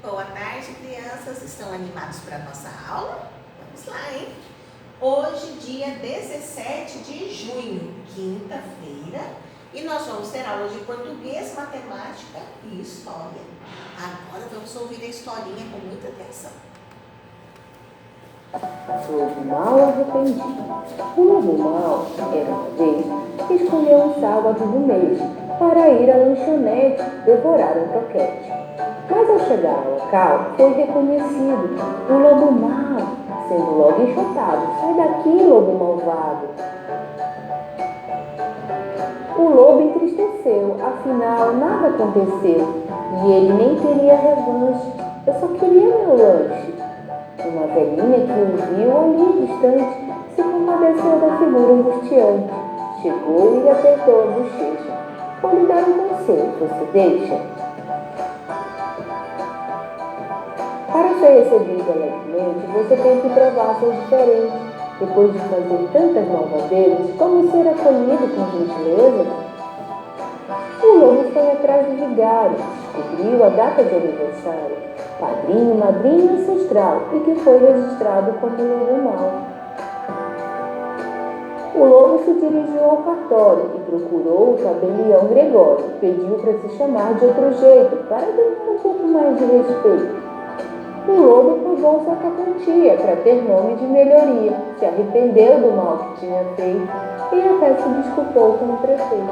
Boa tarde, crianças. Estão animados para a nossa aula? Vamos lá, hein? Hoje, dia 17 de junho, quinta-feira, e nós vamos ter aula de português, matemática e história. Agora vamos ouvir a historinha com muita atenção. Lobo mau arrependido. O lobo mau, era uma vez, escolheu um sábado do mês para ir à lanchonete devorar um croquete. Mas ao chegar ao local, foi reconhecido o lobo mau, sendo logo enxotado. Sai daqui, lobo malvado! O lobo entristeceu, afinal nada aconteceu, e ele nem queria revanche. Eu só queria meu lanche. Uma velhinha que o viu ali distante se compadeceu da figura angustiante. Chegou e lhe apertou a bochecha. Vou lhe dar um conselho, você deixa? Para ser recebido alegremente, você tem que provar ser diferente. Depois de fazer tantas malvadezas, como ser acolhido com gentileza? O lobo foi atrás do vigário, descobriu a data de aniversário, padrinho, madrinha ancestral, e que foi registrado como lobo mau. O lobo se dirigiu ao cartório e procurou o tabelião Gregório, pediu para se chamar de outro jeito, para ganhar um pouco mais de respeito. O lobo pagou certa quantia para ter nome de melhoria, se arrependeu do mal que tinha feito e até se desculpou com o prefeito.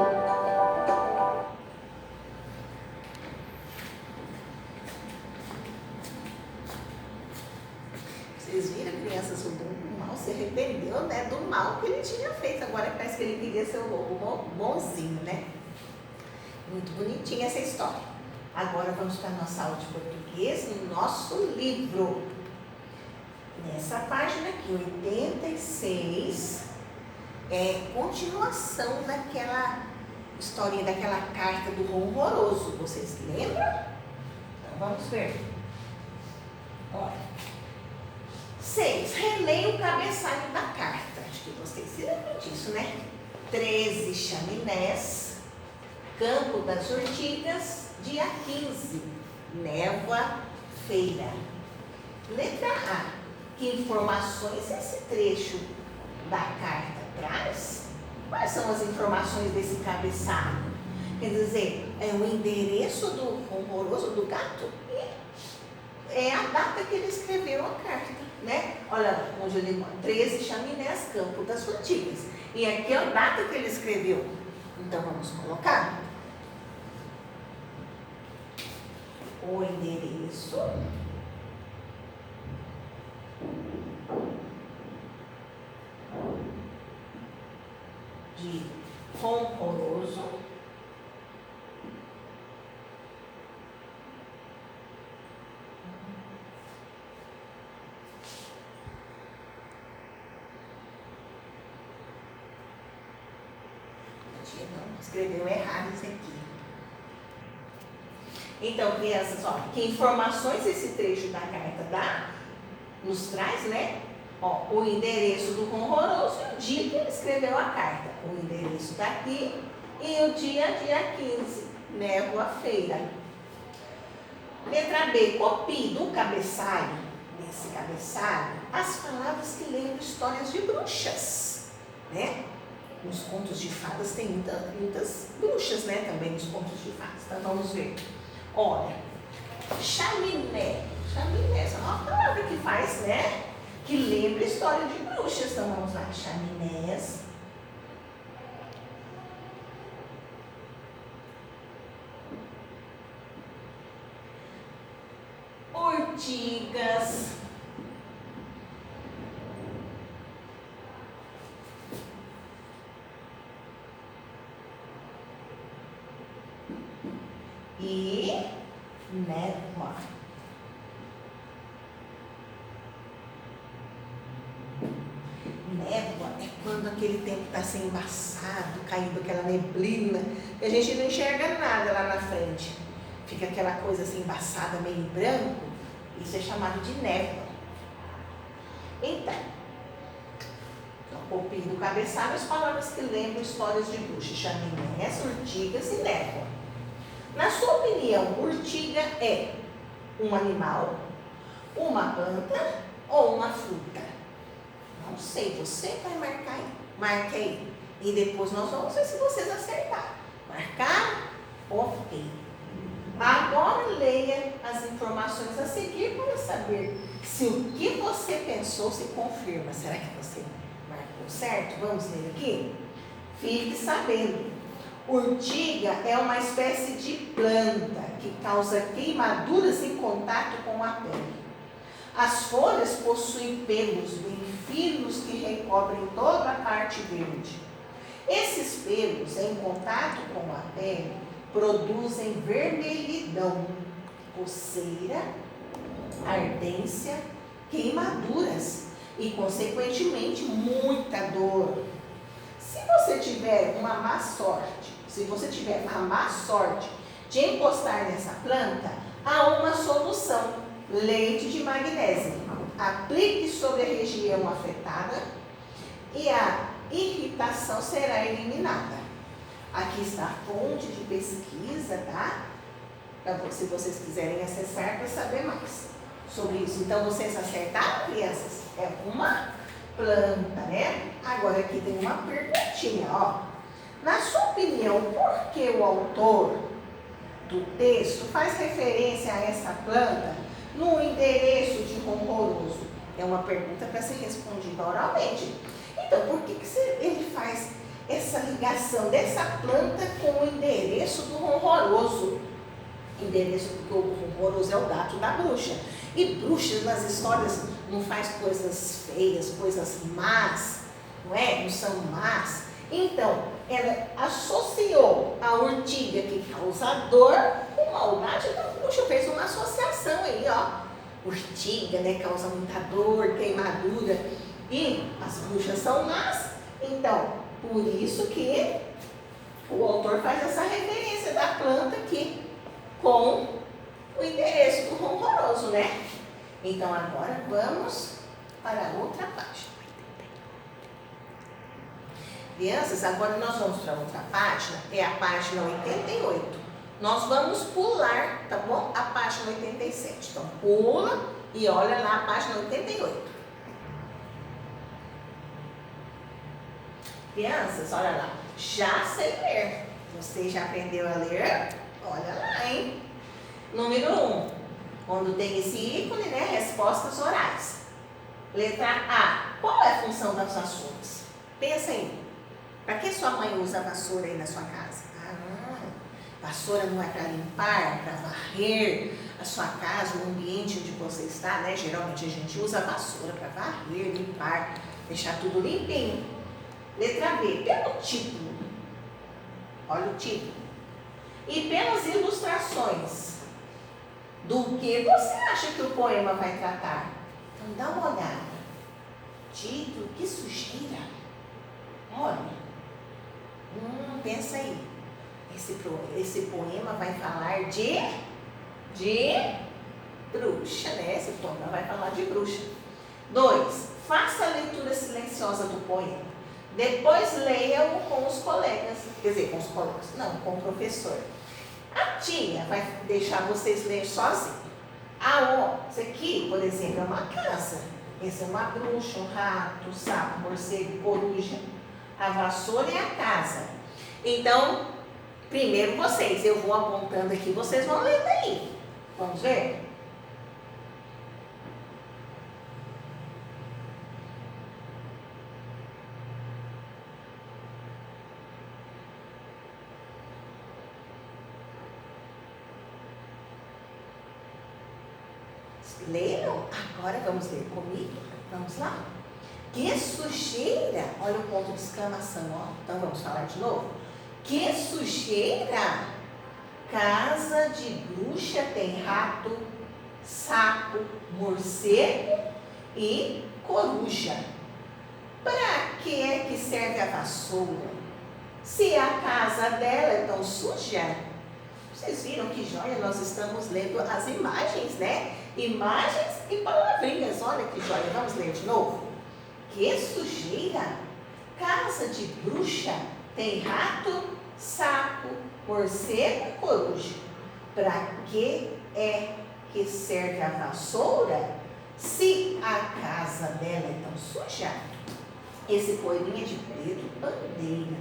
Vocês viram, crianças, o lobo mau se arrependeu, né, do mal que ele tinha feito. Agora parece que ele queria ser o lobo bonzinho, né? Muito bonitinha essa história. Agora vamos para a nossa aula de português no nosso livro. Nessa página aqui, 86, é continuação daquela historinha, daquela carta do Ronroroso. Vocês lembram? Então vamos ver. Olha. 6. Releia o cabeçalho da carta. Acho que vocês se lembram disso, né? 13 chaminés, Campo das Urtigas, dia 15, névoa, feira. Letra A. Que informações esse trecho da carta traz? Quais são as informações desse cabeçalho? Quer dizer, é o endereço do Ronroroso, do gato, e é a data que ele escreveu a carta, né? Olha onde ele mora, 13 chaminés, Campo das Urtigas. E aqui é a data que ele escreveu. Então vamos colocar o endereço de Ronroroso, não escreveu errado isso aqui. Então, crianças, ó, que informações esse trecho da carta dá, nos traz, né? Ó, o endereço do Ronroroso e o dia que ele escreveu a carta. O endereço está aqui e o dia 15, névoa, feira. Letra B, copie do cabeçalho, desse cabeçalho, as palavras que lembram histórias de bruxas, né? Nos contos de fadas tem muitas bruxas, né? Também nos contos de fadas. Então, vamos ver. Olha, chaminé. Chaminé, essa é uma palavra que faz, né? Que lembra história de bruxas. Então, vamos lá. Chaminés. Urtigas. E névoa. Névoa é quando aquele tempo está assim embaçado, caindo aquela neblina, e a gente não enxerga nada lá na frente. Fica aquela coisa assim embaçada, meio branco, isso é chamado de névoa. Então, copie do cabeçalho as palavras que lembram histórias de bruxas, chaminés, urtigas e névoa. Na sua opinião, urtiga é um animal, uma planta ou uma fruta? Não sei, você vai marcar aí. Marque aí. E depois nós vamos ver se vocês acertaram. Marcar? Ok. Agora leia as informações a seguir para saber se o que você pensou se confirma. Será que você marcou certo? Vamos ler aqui? Fique sabendo. Urtiga é uma espécie de planta que causa queimaduras em contato com a pele. As folhas possuem pelos bem finos que recobrem toda a parte verde. Esses pelos, em contato com a pele, produzem vermelhidão, coceira, ardência, queimaduras e, consequentemente, muita dor. Se você tiver a má sorte de encostar nessa planta, há uma solução: leite de magnésio. Aplique sobre a região afetada e a irritação será eliminada. Aqui está a fonte de pesquisa, tá? Se vocês quiserem acessar para saber mais sobre isso. Então, vocês acertaram, crianças? É uma planta, né? Agora aqui tem uma perguntinha, ó. Na sua opinião, por que o autor do texto faz referência a essa planta no endereço de Ronroso? É uma pergunta para ser respondida oralmente. Então, por que ele faz essa ligação dessa planta com o endereço do Ronroso? Endereço, porque o Ronroso é o gato da bruxa. E bruxas nas histórias não faz coisas feias, coisas más, não é? Não são más. Então, ela associou a urtiga que causa dor com maldade, então a bruxa fez uma associação aí, ó. Urtiga, né, causa muita dor, queimadura, e as bruxas são más. Então, por isso que o autor faz essa referência da planta aqui com o endereço do Ronroso, né? Então, agora vamos para a outra página. Crianças, agora nós vamos para outra página, é a página 88. Nós vamos pular, tá bom? A página 87. Então, pula e olha lá a página 88. Crianças, olha lá. Já sei ler. Você já aprendeu a ler? Olha lá, hein? Número 1. Quando tem esse ícone, né? Respostas orais. Letra A. Qual é a função das vassouras? Pensa aí. Para que sua mãe usa a vassoura aí na sua casa? Vassoura não é para limpar, é para varrer a sua casa, o ambiente onde você está, né? Geralmente a gente usa a vassoura para varrer, limpar, deixar tudo limpinho. Letra B. Pelo título. Olha o título. E pelas ilustrações. Do que você acha que o poema vai tratar? Então dá uma olhada. Título, que sujeira. Olha. Pensa aí. Esse poema vai falar de bruxa, né? Esse poema vai falar de bruxa. 2. Faça a leitura silenciosa do poema. Depois leia-o com os colegas. Quer dizer, com os colegas. Não, com o professor. A tia vai deixar vocês ler sozinhos. Isso aqui, por exemplo, é uma casa. Esse é uma bruxa, um rato, um sapo, morcego, coruja. A vassoura é a casa. Então, primeiro vocês, eu vou apontando aqui, vocês vão lendo aí. Vamos ver? Leram? Agora vamos ler comigo. Vamos lá? Que sujeira! Olha o ponto de exclamação, ó. Então vamos falar de novo. Que sujeira! Casa de bruxa tem rato, sapo, morcego e coruja. Para que é que serve a vassoura? Se a casa dela é tão suja. Vocês viram que joia? Nós estamos lendo as imagens, né? Imagens e palavrinhas. Olha que joia. Vamos ler de novo? Que sujeira! Casa de bruxa tem rato, sapo, morcego e coruja. Para que é que serve a vassoura se a casa dela é tão suja? Esse poeminha de Pedro Bandeira,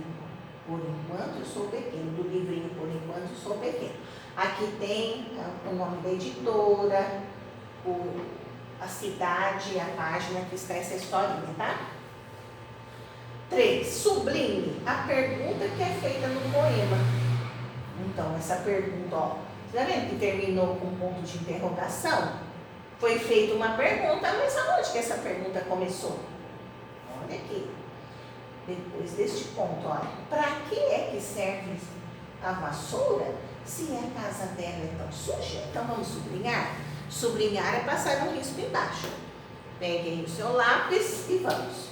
Por Enquanto Eu Sou Pequeno, do livrinho Por Enquanto Eu Sou Pequeno. Aqui tem o nome da editora, a cidade, a página que está essa historinha, tá? 3. Sublinhe a pergunta que é feita no poema. Então, essa pergunta, ó, você tá vendo que terminou com um ponto de interrogação? Foi feita uma pergunta, mas aonde que essa pergunta começou? Olha aqui. Depois deste ponto, olha. Para que é que serve a vassoura se a casa dela é tão suja? Então, vamos sublinhar? Sublinhar é passar um risco embaixo. Peguem o seu lápis e vamos.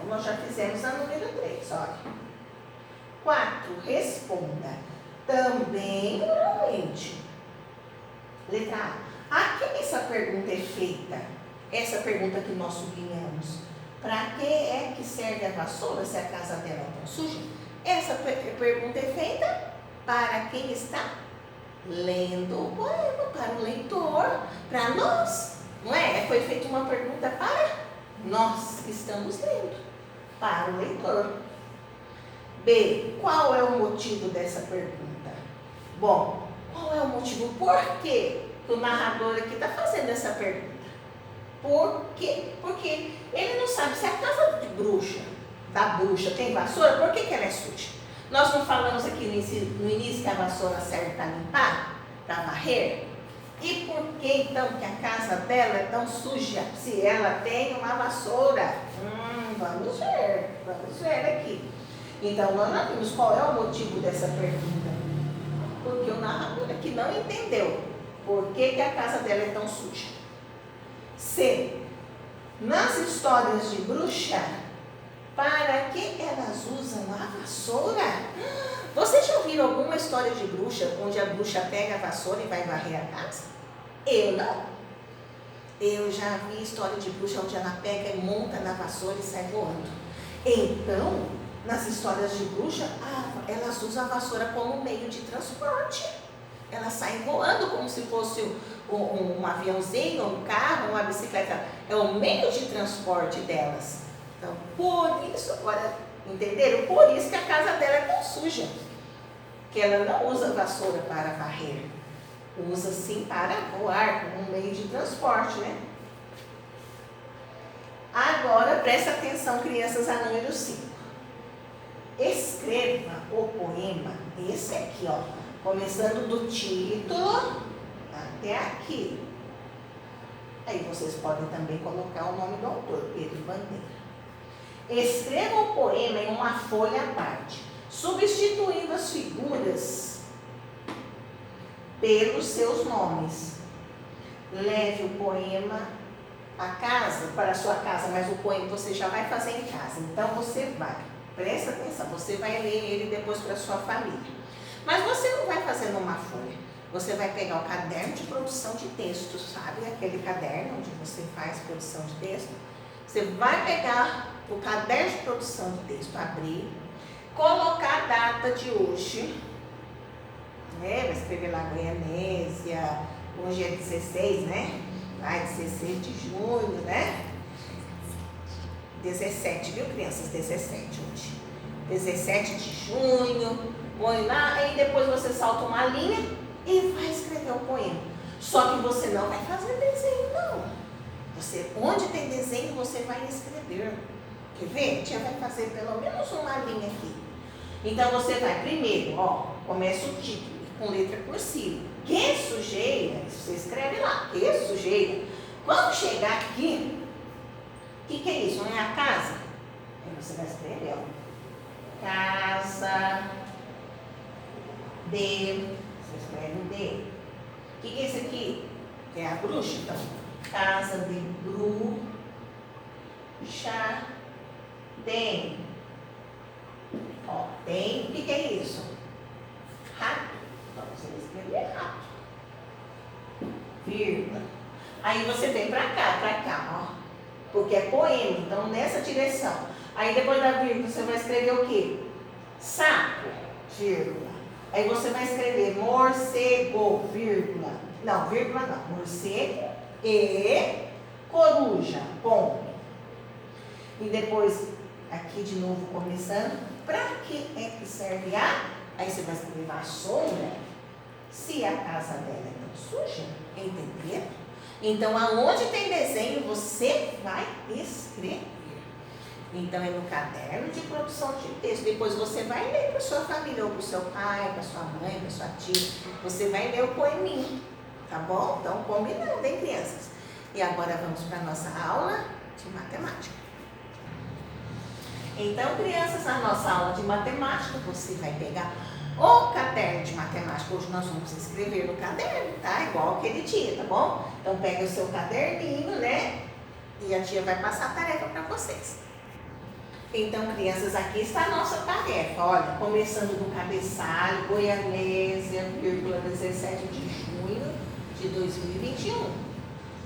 Nós já fizemos a número 3, olha. 4. Responda também oralmente. Letra A. A quem essa pergunta é feita? Essa pergunta que nós sublinhamos. Para que é que serve a vassoura se a casa dela é tão suja? Essa pergunta é feita para quem está lendo o poema, para o leitor, para nós. Não é? Foi feita uma pergunta para nós que estamos lendo. Para o leitor. B. Qual é o motivo dessa pergunta? Bom, qual é o motivo? Por que o narrador aqui está fazendo essa pergunta? Por quê? Porque ele não sabe se a casa da bruxa tem vassoura, por que ela é suja? Nós não falamos aqui no início que a vassoura serve para limpar, para varrer? E por que então que a casa dela é tão suja se ela tem uma vassoura? Vamos ver aqui. Então, nós vimos qual é o motivo dessa pergunta. Porque o narrador aqui não entendeu por que a casa dela é tão suja. C. Nas histórias de bruxa, para que elas usam a vassoura? Vocês já ouviram alguma história de bruxa onde a bruxa pega a vassoura e vai varrer a casa? Eu não. Eu já vi história de bruxa onde ela pega e monta na vassoura e sai voando. Então, nas histórias de bruxa, elas usam a vassoura como meio de transporte. Elas saem voando como se fosse um aviãozinho, um carro, uma bicicleta. É o meio de transporte delas. Então, por isso, agora, entenderam? Por isso que a casa dela é tão suja. Que ela não usa vassoura para varrer. Usa sim para voar, como um meio de transporte, né? Agora, presta atenção, crianças, a número 5. Escreva o poema, esse aqui, ó, começando do título até aqui. Aí vocês podem também colocar o nome do autor, Pedro Bandeira. Escreva o poema em uma folha à parte, substituindo as figuras pelos seus nomes. Leve o poema a casa, para a sua casa, mas o poema você já vai fazer em casa. Então você vai, presta atenção, você vai ler ele depois para a sua família. Mas você não vai fazer numa folha. Você vai pegar o caderno de produção de texto, sabe? Aquele caderno onde você faz produção de texto. Você vai pegar o caderno de produção de texto, abrir, colocar a data de hoje, né? Vai escrever lá Goianésia, hoje é 16, né? 16 de junho, né? 17, viu, crianças? 17 hoje. 17 de junho, põe lá, aí depois você salta uma linha e vai escrever o poema. Só que você não vai fazer desenho, não. Você, onde tem desenho, você vai escrever. Quer ver? A tia vai fazer pelo menos uma linha aqui. Então, você vai primeiro, ó, começa o título, com letra cursiva. Que sujeira? Você escreve lá, que sujeira. Quando chegar aqui, o que é isso? Não é a casa? Aí você vai escrever, ó. Casa de... Você escreve o D. O que é isso aqui? É a bruxa, então. Casa de bruxa tem. Ó, tem. O que é isso? Rato. Então você vai escrever rato. Vírgula. Aí você vem pra cá, ó. Porque é poema, então nessa direção. Aí depois da vírgula você vai escrever o quê? Sapo, vírgula. Aí você vai escrever morcego, vírgula. Não, vírgula não. Morcego e coruja, ponto. E depois, aqui de novo começando, pra que é que serve a? Aí você vai escrever a sombra, se a casa dela é tão suja, entendeu? Então, aonde tem desenho, você vai escrever. Então, é no caderno de produção de texto. Depois você vai ler para sua família, ou para o seu pai, para sua mãe, para sua tia. Você vai ler o poeminho, tá bom? Então, combinando, hein, crianças? E agora vamos para a nossa aula de matemática. Então, crianças, na nossa aula de matemática, você vai pegar o caderno de matemática. Hoje nós vamos escrever no caderno, tá? Igual aquele dia, tá bom? Então, pega o seu caderninho, né? E a tia vai passar a tarefa para vocês. Então, crianças, aqui está a nossa tarefa. Olha, começando do cabeçalho, Goianésia, 17 de junho de 2021.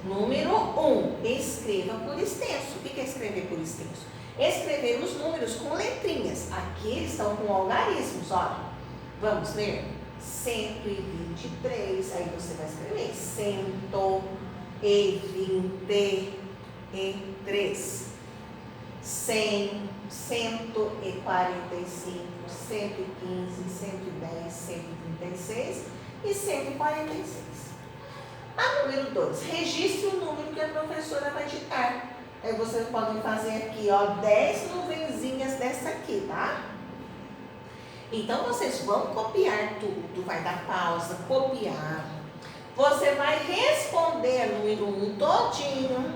Número 1, escreva por extenso. O que é escrever por extenso? Escrever os números com letrinhas. Aqui eles estão com algarismos, olha. Vamos ler? 123, aí você vai escrever 123, 100, 145, 115, 110, 136 e 146. A número 2, registre o número que a professora vai ditar. Aí vocês podem fazer aqui, ó, 10 nuvenzinhas dessa aqui, tá? Então, vocês vão copiar tudo, vai dar pausa, copiar. Você vai responder o número 1 todinho.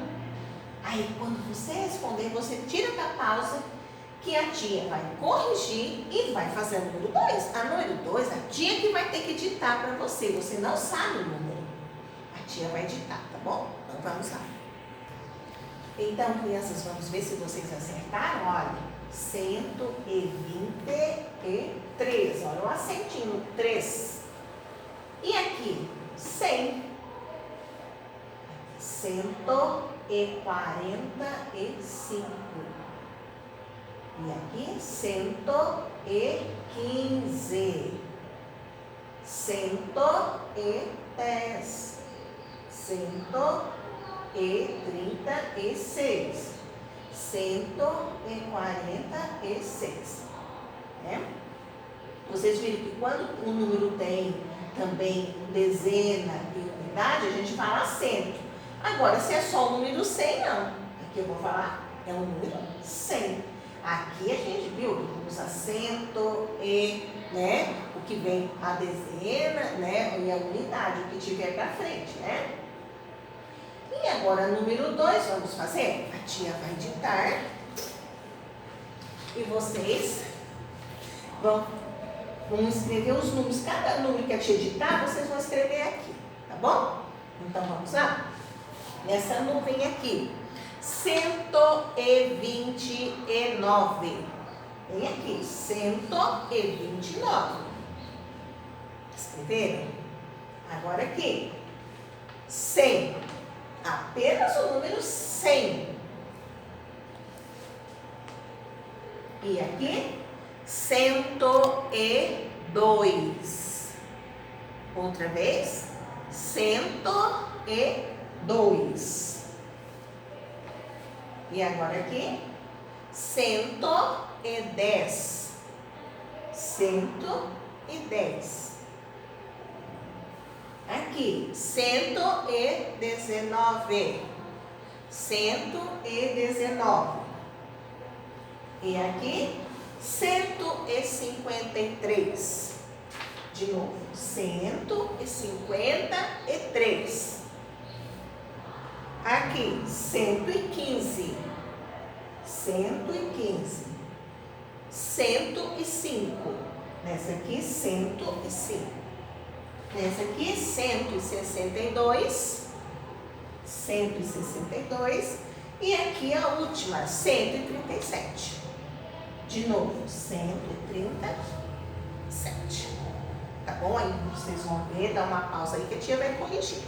Aí, quando você responder, você tira da pausa, que a tia vai corrigir e vai fazer o número 2. A número 2, a tia que vai ter que ditar para você. Você não sabe o número. A tia vai ditar, tá bom? Então, vamos lá. Então, crianças, vamos ver se vocês acertaram. Olha. 123, olha o acentinho, 3. E aqui, 100. 145. E aqui, 115. 110. 136. 146. Né? Vocês viram que quando o número tem também dezena e unidade, a gente fala acento. Agora, se é só o número 100, não. Aqui eu vou falar, é o número 100. Aqui a gente viu que usa acento e, né, o que vem a dezena, né, e a unidade, o que tiver para frente, né? E agora, número 2, vamos fazer? A tia vai ditar. E vocês vão escrever os números. Cada número que a tia ditar, vocês vão escrever aqui, tá bom? Então, vamos lá? Nessa nuvem aqui. 129. Vem aqui, 129. Escreveram? Agora aqui. 100. Apenas o número 100. E aqui, 102. Outra vez, 102. E agora aqui, 110. 110. Aqui, 119. 119. E aqui, 153. De novo, 153. Aqui, 115. 115. 105. Nessa aqui, 105. Nessa aqui, 162. 162. E aqui a última, 137. De novo, 137. Tá bom? Aí vocês vão ver, dá uma pausa aí que a tia vai corrigir.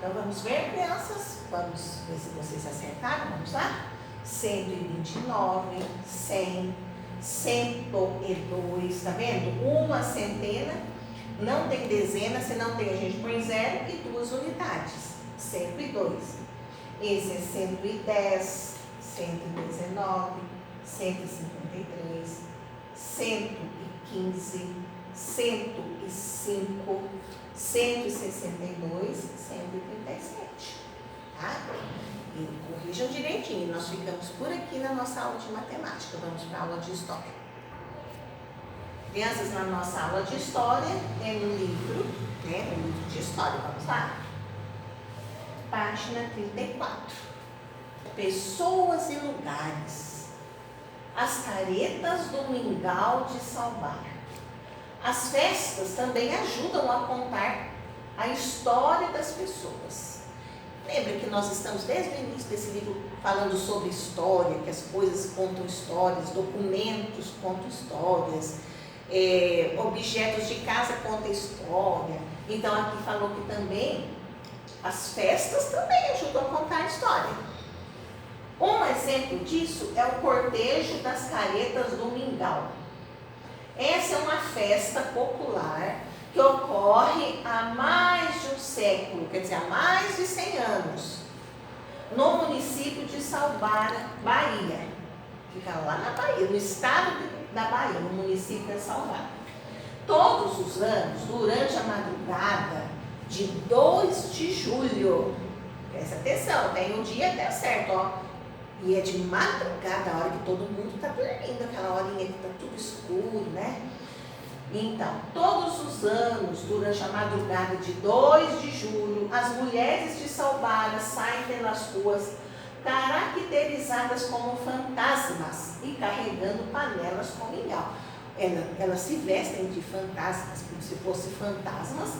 Então vamos ver, crianças? Vamos ver se vocês acertaram. Vamos lá? 129, 100, 102, tá vendo? Uma centena, não tem dezena, se não tem a gente põe 0 e 2 unidades. 102. Esse é 110, 119, 153, 115, 105, 162, 137. Tá? E corrijam direitinho. Nós ficamos por aqui na nossa aula de matemática. Vamos para a aula de história. Crianças, na nossa aula de história, tem um livro, né? Um livro de história. Vamos lá? Página 34. Pessoas e lugares. As caretas do Mingau de Salvar. As festas também ajudam a contar a história das pessoas. Lembra que nós estamos desde o início desse livro falando sobre história, que as coisas contam histórias, documentos contam histórias, objetos de casa contam história. Então aqui falou que também as festas também ajudam a contar a história. Um exemplo disso é o cortejo das caretas do Mingau. Essa é uma festa popular que ocorre há mais de um século, quer dizer, há mais de 100 anos, no município de Salvara, Bahia. Fica lá na Bahia, no estado da Bahia, no município de Salvara. Todos os anos, durante a madrugada de 2 de julho, presta atenção, tem um dia até certo, ó. E é de madrugada, a hora que todo mundo está dormindo, aquela horinha que está tudo escuro, né? Então, todos os anos, durante a madrugada de 2 de julho, as mulheres de Salvara saem pelas ruas caracterizadas como fantasmas e carregando panelas com mingau. Elas se vestem de fantasmas, como se fossem fantasmas,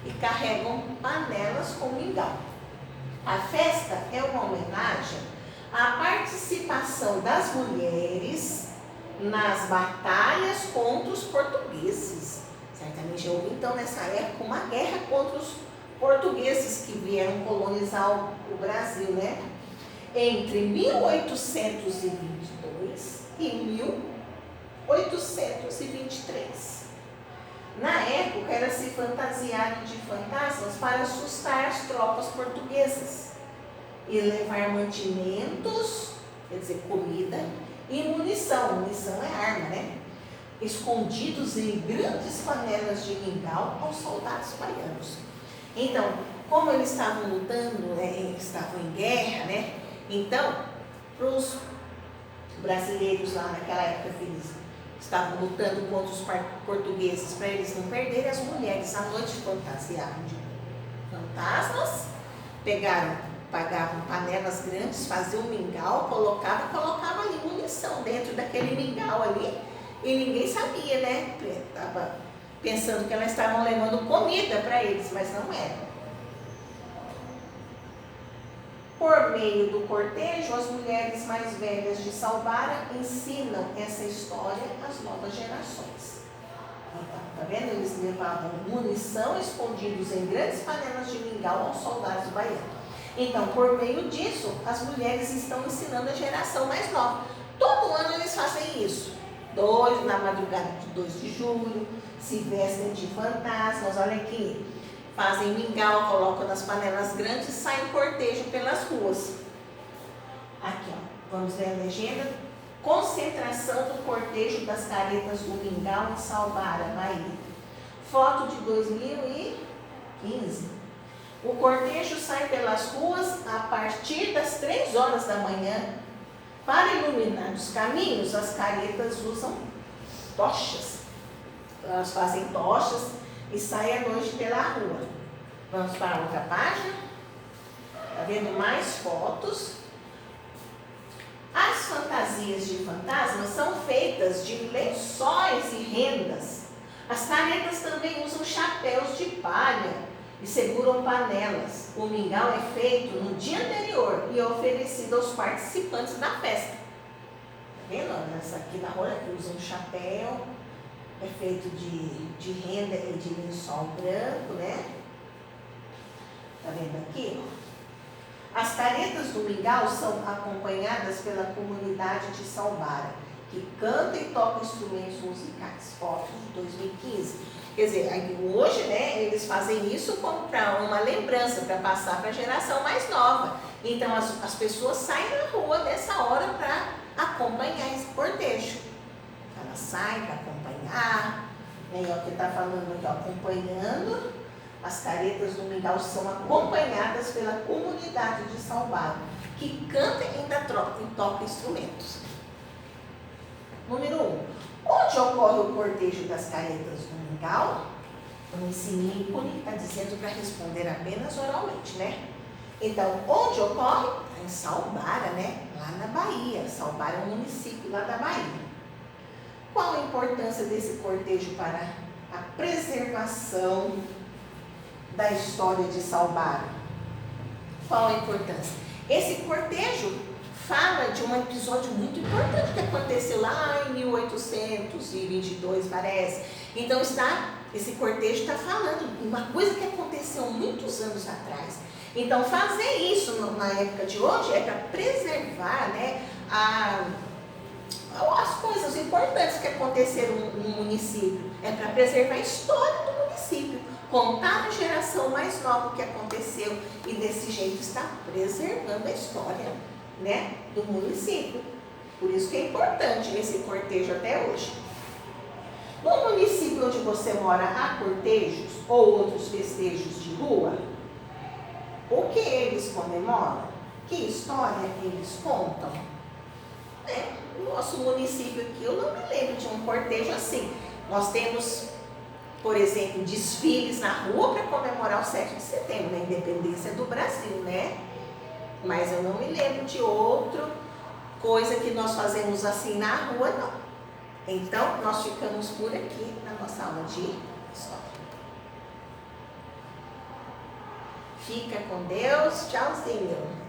e carregam panelas com mingau. A festa é uma homenagem à participação das mulheres nas batalhas contra os portugueses. Certamente houve então nessa época uma guerra contra os portugueses que vieram colonizar o Brasil, né? Entre 1822 e 1823. Na época era se fantasiado de fantasmas para assustar as tropas portuguesas e levar mantimentos, quer dizer, comida, e munição. Munição é arma, né? Escondidos em grandes panelas de mingau aos soldados baianos. Então, como eles estavam lutando, né, estavam em guerra, né? Então, para os brasileiros lá naquela época que eles estavam lutando contra os portugueses, para eles não perderem, as mulheres à noite fantasiavam de fantasmas, pagavam panelas grandes, faziam um mingau, colocava ali munição dentro daquele mingau ali, e ninguém sabia, né? Estava pensando que elas estavam levando comida para eles, mas não era. Por meio do cortejo, as mulheres mais velhas de Salvara ensinam essa história às novas gerações. Então, tá vendo? Eles levavam munição escondidos em grandes panelas de mingau aos soldados baianos. Então, por meio disso, as mulheres estão ensinando a geração mais nova. Todo ano eles fazem isso. Na madrugada de 2 de julho, se vestem de fantasmas, olha aqui. Fazem mingau, colocam nas panelas grandes e saem cortejo pelas ruas. Aqui, ó, vamos ver a legenda. Concentração do cortejo das caretas do Mingau em Salvara, Bahia. Foto de 2015. O cortejo sai pelas ruas a partir das 3 horas da manhã. Para iluminar os caminhos, as caretas usam tochas. Elas fazem tochas e saem à noite pela rua. Vamos para outra página. Está vendo mais fotos? As fantasias de fantasmas são feitas de lençóis e rendas. As caretas também usam chapéus de palha e seguram panelas. O mingau é feito no dia anterior e é oferecido aos participantes da festa. Tá vendo? Essa aqui da rua que usa um chapéu, é feito de renda e de lençol branco, né? Tá vendo aqui? As caretas do mingau são acompanhadas pela comunidade de Salbara, que canta e toca instrumentos musicais. Fotos de 2015. Quer dizer, hoje, né, eles fazem isso como para uma lembrança, para passar para a geração mais nova. Então, as pessoas saem na rua nessa hora para acompanhar esse cortejo. Elas saem para acompanhar, né, é o que está falando aqui, ó, acompanhando. As caretas do mingau são acompanhadas pela comunidade de Salbara, que canta e ainda toca instrumentos. Número 1. Onde ocorre o cortejo das caretas do mingau? Então, esse ícone está dizendo para responder apenas oralmente, né? Então, onde ocorre? Em Salbara, né? Lá na Bahia. Salbara é um município lá da Bahia. Qual a importância desse cortejo para a preservação da história de Salbara? Qual a importância? Esse cortejo fala de um episódio muito importante que aconteceu lá em 1822, parece. Então, esse cortejo está falando de uma coisa que aconteceu muitos anos atrás. Então, fazer isso na época de hoje é para preservar, né, as coisas importantes que aconteceram no município. É para preservar a história do município. Contar a geração mais nova o que aconteceu e desse jeito está preservando a história, né, do município. Por isso que é importante esse cortejo até hoje. No município onde você mora, há cortejos ou outros festejos de rua? O que eles comemoram? Que história eles contam? No nosso município aqui, eu não me lembro de um cortejo assim. Nós temos, por exemplo, desfiles na rua para comemorar o 7 de setembro, a independência do Brasil, né? Mas eu não me lembro de outra coisa que nós fazemos assim na rua, não. Então, nós ficamos por aqui na nossa aula de história. Fica com Deus. Tchauzinho.